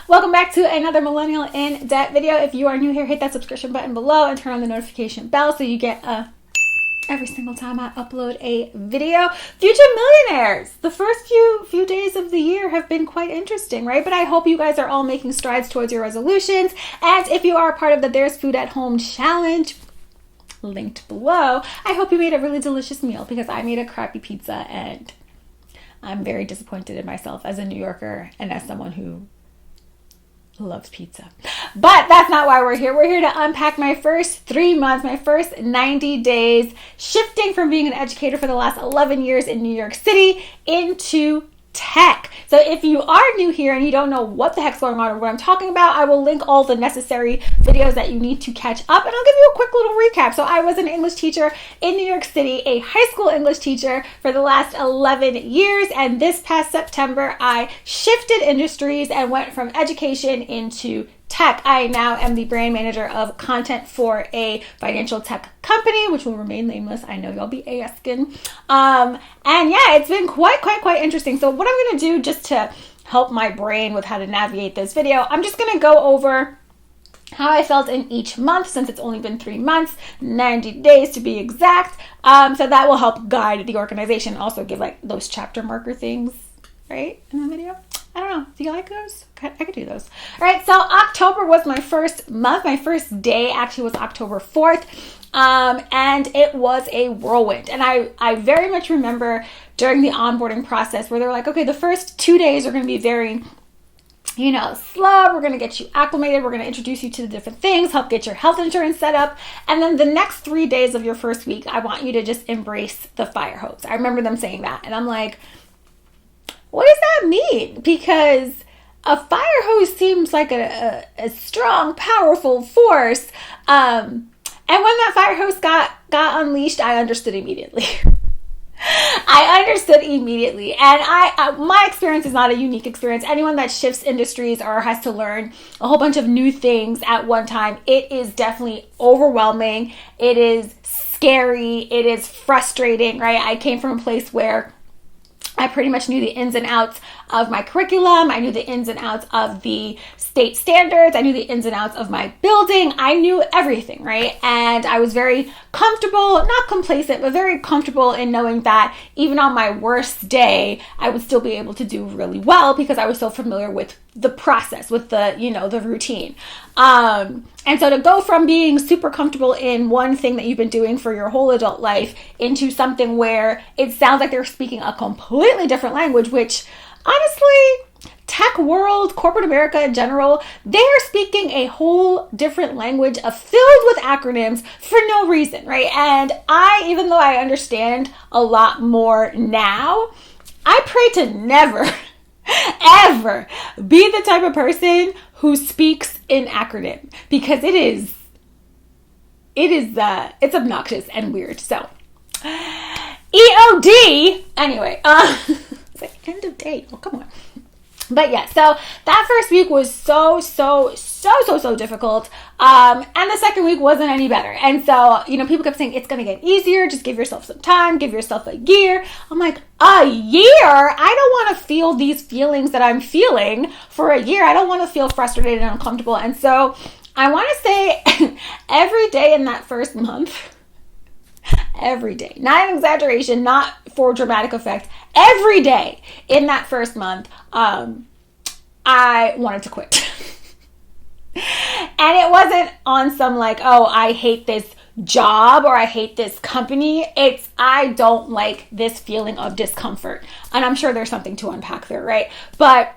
Welcome back to another Millennial in Debt video. If you are new here, hit that subscription button below and turn on the notification bell so you get every single time I upload a video. Future millionaires. The first few days of the year have been quite interesting, right? But I hope you guys are all making strides towards your resolutions. And if you are a part of the There's Food at Home challenge, linked below, I hope you made a really delicious meal, because I made a crappy pizza and I'm very disappointed in myself as a New Yorker and as someone who loves pizza. But that's not why we're here. We're here to unpack my first 3 months, my first 90 days, shifting from being an educator for the last 11 years in New York City into tech. So if you are new here and you don't know what the heck's going on or what I'm talking about, I will link all the necessary videos that you need to catch up, and I'll give you a quick little recap. So I was an English teacher in New York City, a high school English teacher for the last 11 years, and this past September I shifted industries and went from education into tech. I now am the brand manager of content for a financial tech company, which will remain nameless. I know y'all be asking. And yeah, it's been quite interesting. So what I'm going to do, just to help my brain with how to navigate this video, I'm just going to go over how I felt in each month, since it's only been 3 months, 90 days to be exact. So that will help guide the organization. Also give like those chapter marker things, right, in the video. I don't know. Do you like those? I could do those. All right. So October was my first month. My first day actually was October 4th. And it was a whirlwind. And I very much remember during the onboarding process where they were like, okay, the first 2 days are going to be very, slow. We're going to get you acclimated. We're going to introduce you to the different things, help get your health insurance set up. And then the next 3 days of your first week, I want you to just embrace the fire hose. I remember them saying that. And I'm like, what does that mean? Because a fire hose seems like a strong, powerful force. And when that fire hose got unleashed, I understood immediately. I understood immediately. And my experience is not a unique experience. Anyone that shifts industries or has to learn a whole bunch of new things at one time, it is definitely overwhelming. It is scary. It is frustrating, right? I came from a place where I pretty much knew the ins and outs of my curriculum. I knew the ins and outs of the state standards. I knew the ins and outs of my building. I knew everything, right? And I was very comfortable, not complacent, but very comfortable in knowing that even on my worst day, I would still be able to do really well because I was so familiar with the process, with the routine. And so to go from being super comfortable in one thing that you've been doing for your whole adult life into something where it sounds like they're speaking a completely different language, which honestly, tech world, corporate America in general, they are speaking a whole different language filled with acronyms for no reason, right? And even though I understand a lot more now, I pray to never ever be the type of person who speaks in acronym, because it's obnoxious and weird. So EOD, anyway, it's like end of day. Oh, come on. But yeah, so that first week was so difficult. And the second week wasn't any better. And so, people kept saying, it's going to get easier. Just give yourself some time. Give yourself a year. I'm like, a year? I don't want to feel these feelings that I'm feeling for a year. I don't want to feel frustrated and uncomfortable. And so I want to say every day in that first month, every day, not an exaggeration, not for dramatic effect, every day in that first month, I wanted to quit. And it wasn't on some like, oh, I hate this job or I hate this company. It's, I don't like this feeling of discomfort. And I'm sure there's something to unpack there, right? But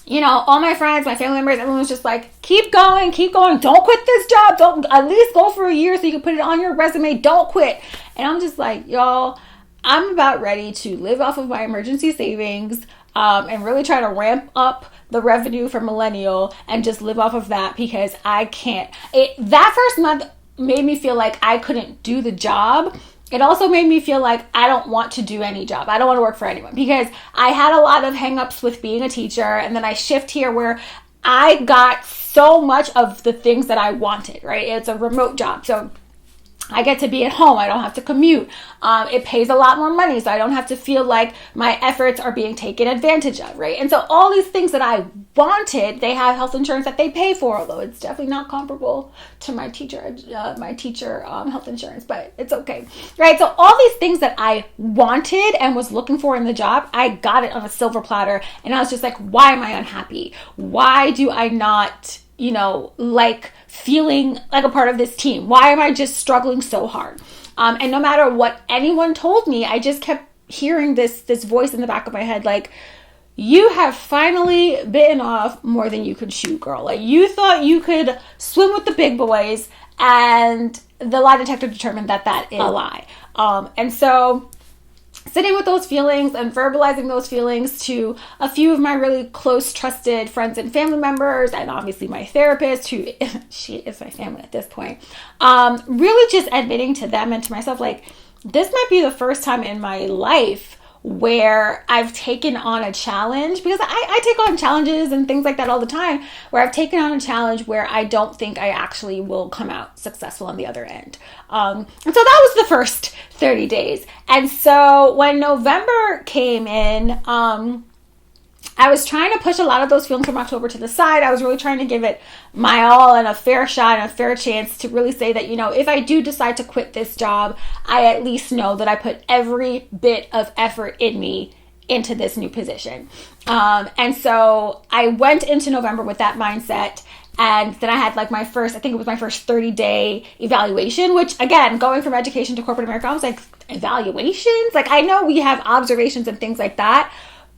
all my friends, my family members, everyone was just like, keep going. Don't quit this job. Don't, at least go for a year so you can put it on your resume. Don't quit. And I'm just like, y'all, I'm about ready to live off of my emergency savings and really try to ramp up the revenue for Millennial and just live off of that, because I can't. That first month made me feel like I couldn't do the job. It also made me feel like I don't want to do any job. I don't want to work for anyone, because I had a lot of hangups with being a teacher. And then I shift here where I got so much of the things that I wanted, right? It's a remote job. So I get to be at home. I don't have to commute. It pays a lot more money, so I don't have to feel like my efforts are being taken advantage of, right? And so all these things that I wanted, they have health insurance that they pay for, although it's definitely not comparable to my teacher health insurance, but it's okay, right? So all these things that I wanted and was looking for in the job, I got it on a silver platter, and I was just like, why am I unhappy? Why do I not, like feeling like a part of this team? Why am I just struggling so hard? And no matter what anyone told me, I just kept hearing this voice in the back of my head, like, you have finally bitten off more than you could chew, girl. Like, you thought you could swim with the big boys, and the lie detector determined that is a lie. And so sitting with those feelings and verbalizing those feelings to a few of my really close, trusted friends and family members, and obviously my therapist, who she is my family at this point, really just admitting to them and to myself, like, this might be the first time in my life where I've taken on a challenge, because I take on challenges and things like that all the time, where I've taken on a challenge where I don't think I actually will come out successful on the other end. And so that was the first 30 days. And so when November came in, I was trying to push a lot of those feelings from October to the side. I was really trying to give it my all and a fair shot and a fair chance to really say that, if I do decide to quit this job, I at least know that I put every bit of effort in me into this new position. And so I went into November with that mindset. And then I had like my first 30-day evaluation, which, again, going from education to corporate America, I was like, evaluations? Like, I know we have observations and things like that,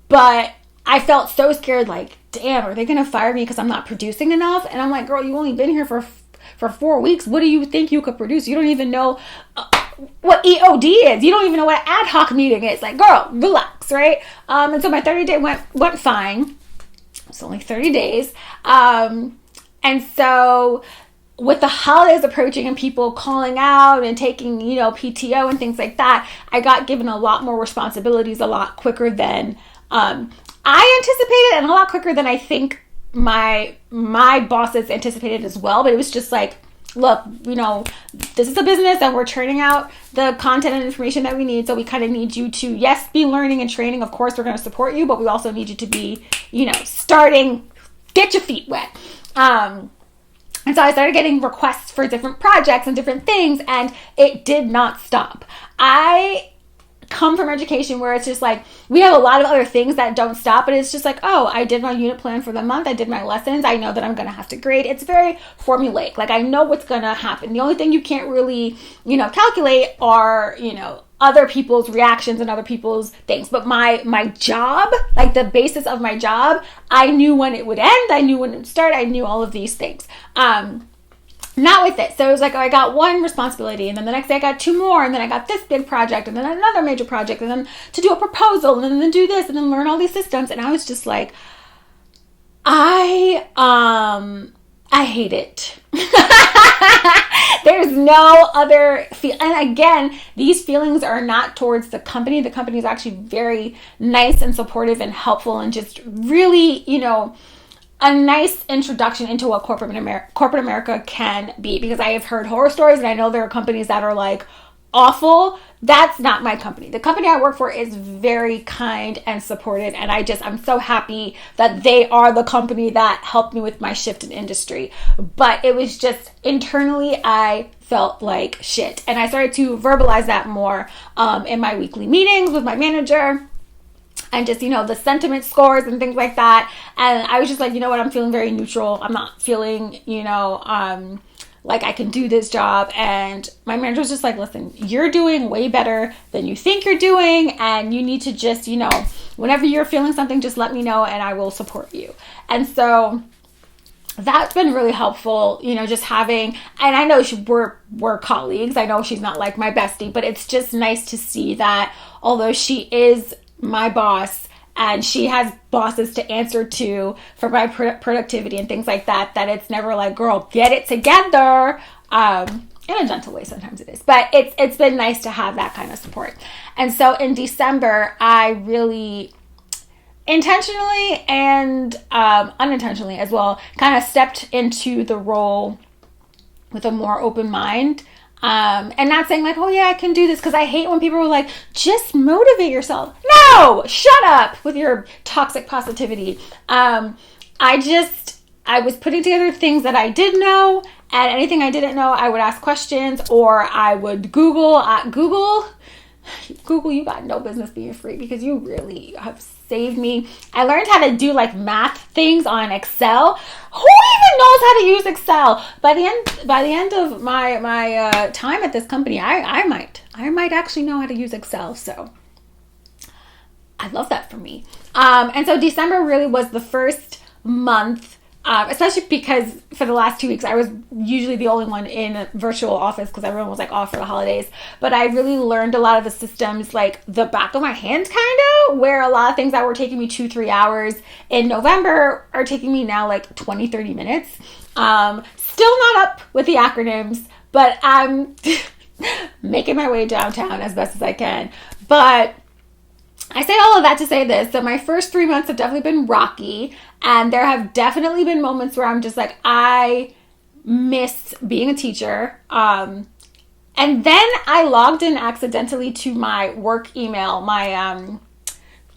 but I felt so scared, like, damn, are they going to fire me because I'm not producing enough? And I'm like, girl, you've only been here for 4 weeks. What do you think you could produce? You don't even know what EOD is. You don't even know what an ad hoc meeting is. Like, girl, relax, right? And so my 30-day went fine. It's only 30 days. And so with the holidays approaching and people calling out and taking, PTO and things like that, I got given a lot more responsibilities a lot quicker than I anticipated, and a lot quicker than I think my bosses anticipated as well. But it was just like, look, this is a business and we're churning out the content and information that we need. So we kind of need you to, yes, be learning and training. Of course, we're going to support you, but we also need you to be, starting, get your feet wet. And so I started getting requests for different projects and different things, and it did not stop. I come from education where it's just like, we have a lot of other things that don't stop, but it's just like, oh, I did my unit plan for the month, I did my lessons, I know that I'm going to have to grade. It's very formulaic. Like, I know what's going to happen. The only thing you can't really, calculate are, other people's reactions and other people's things. But my job, like the basis of my job, I knew when it would end, I knew when it would start, I knew all of these things. Not with it. So it was like, I got one responsibility, and then the next day I got 2 more, and then I got this big project, and then another major project, and then to do a proposal, and then do this, and then learn all these systems. And I was just like, I hate it. There's no other feel. And again, these feelings are not towards the company. The company is actually very nice and supportive and helpful, and just really, a nice introduction into what corporate America can be, because I have heard horror stories, and I know there are companies that are like awful. That's not my company. The company I work for is very kind and supportive, and I'm so happy that they are the company that helped me with my shift in industry. But it was just internally, I felt like shit, and I started to verbalize that more in my weekly meetings with my manager. And just, the sentiment scores and things like that. And I was just like, what? I'm feeling very neutral. I'm not feeling, like I can do this job. And my manager was just like, listen, you're doing way better than you think you're doing. And you need to just, whenever you're feeling something, just let me know and I will support you. And so that's been really helpful, just having, and I know we're colleagues. I know she's not like my bestie, but it's just nice to see that although she is my boss and she has bosses to answer to for my productivity and things like that, that it's never like, girl, get it together. In a gentle way, sometimes it is, but it's been nice to have that kind of support. And so in December, I really intentionally and unintentionally as well kind of stepped into the role with a more open mind. And not saying like, oh yeah, I can do this, because I hate when people are like, just motivate yourself. No, shut up with your toxic positivity. I was putting together things that I did know, and anything I didn't know, I would ask questions, or I would Google. Google, you got no business being free, because you really have saved me. I learned how to do like math things on Excel. Who even knows how to use Excel? By the end of my time at this company, I might actually know how to use Excel. So I love that for me. And so December really was the first month, especially because for the last 2 weeks, I was usually the only one in a virtual office because everyone was like off for the holidays. But I really learned a lot of the systems, like the back of my hand, kind of, where a lot of things that were taking me 2-3 hours in November are taking me now like 20-30 minutes. Still not up with the acronyms, but I'm making my way downtown as best as I can. But I say all of that to say this, that my first 3 months have definitely been rocky, and there have definitely been moments where I'm just like, I miss being a teacher. And then I logged in accidentally to my work email, my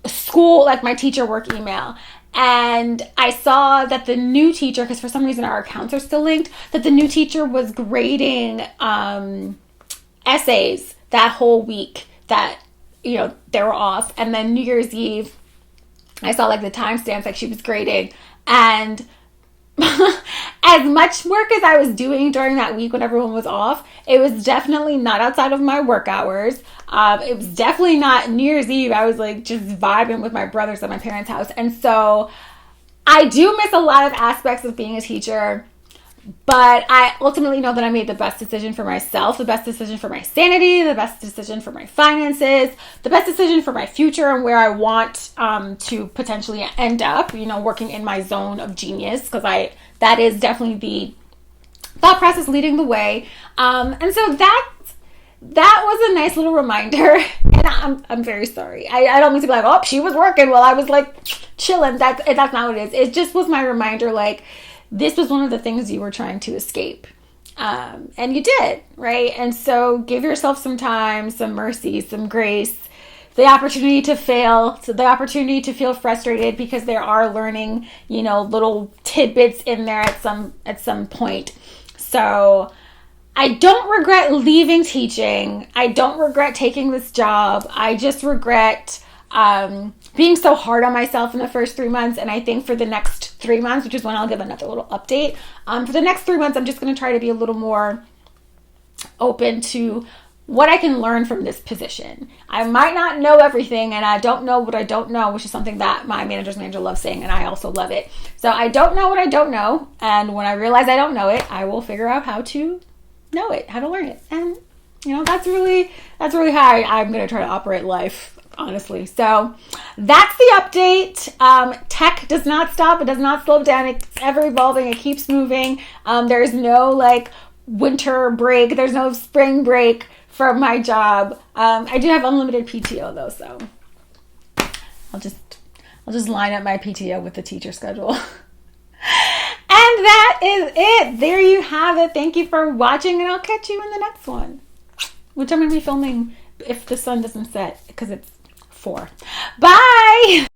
school, like my teacher work email. And I saw that the new teacher, because for some reason our accounts are still linked, that the new teacher was grading essays that whole week that, you know, they were off. And then New Year's Eve, I saw like the timestamps, like she was grading. And as much work as I was doing during that week when everyone was off, it was definitely not outside of my work hours. It was definitely not New Year's Eve. I was like just vibing with my brothers at my parents' house. And so I do miss a lot of aspects of being a teacher. But I ultimately know that I made the best decision for myself, the best decision for my sanity, the best decision for my finances, the best decision for my future and where I want to potentially end up, you know, working in my zone of genius, because that is definitely the thought process leading the way. And so that was a nice little reminder. And I'm very sorry. I don't mean to be like, oh, she was working while I was like chilling. That's not what it is. It just was my reminder, like, this was one of the things you were trying to escape. And you did, right? And so give yourself some time, some mercy, some grace, the opportunity to fail, so the opportunity to feel frustrated, because there are learning, you know, little tidbits in there at some point. So I don't regret leaving teaching. I don't regret taking this job. I just regret being so hard on myself in the first 3 months. And I think for the next 3 months, which is when I'll give another little update, for the next 3 months, I'm just going to try to be a little more open to what I can learn from this position. I might not know everything, and I don't know what I don't know, which is something that my manager's manager loves saying, and I also love it. So I don't know what I don't know, and when I realize I don't know it, I will figure out how to know it, how to learn it. And you know, that's really how I'm going to try to operate life, honestly. So that's the update. Tech does not stop. It does not slow down. It's ever evolving. It keeps moving. There's no like winter break. There's no spring break from my job. I do have unlimited PTO though, so I'll just line up my PTO with the teacher schedule. And that is it. There you have it. Thank you for watching, and I'll catch you in the next one, which I'm going to be filming if the sun doesn't set, because it's 4. Bye!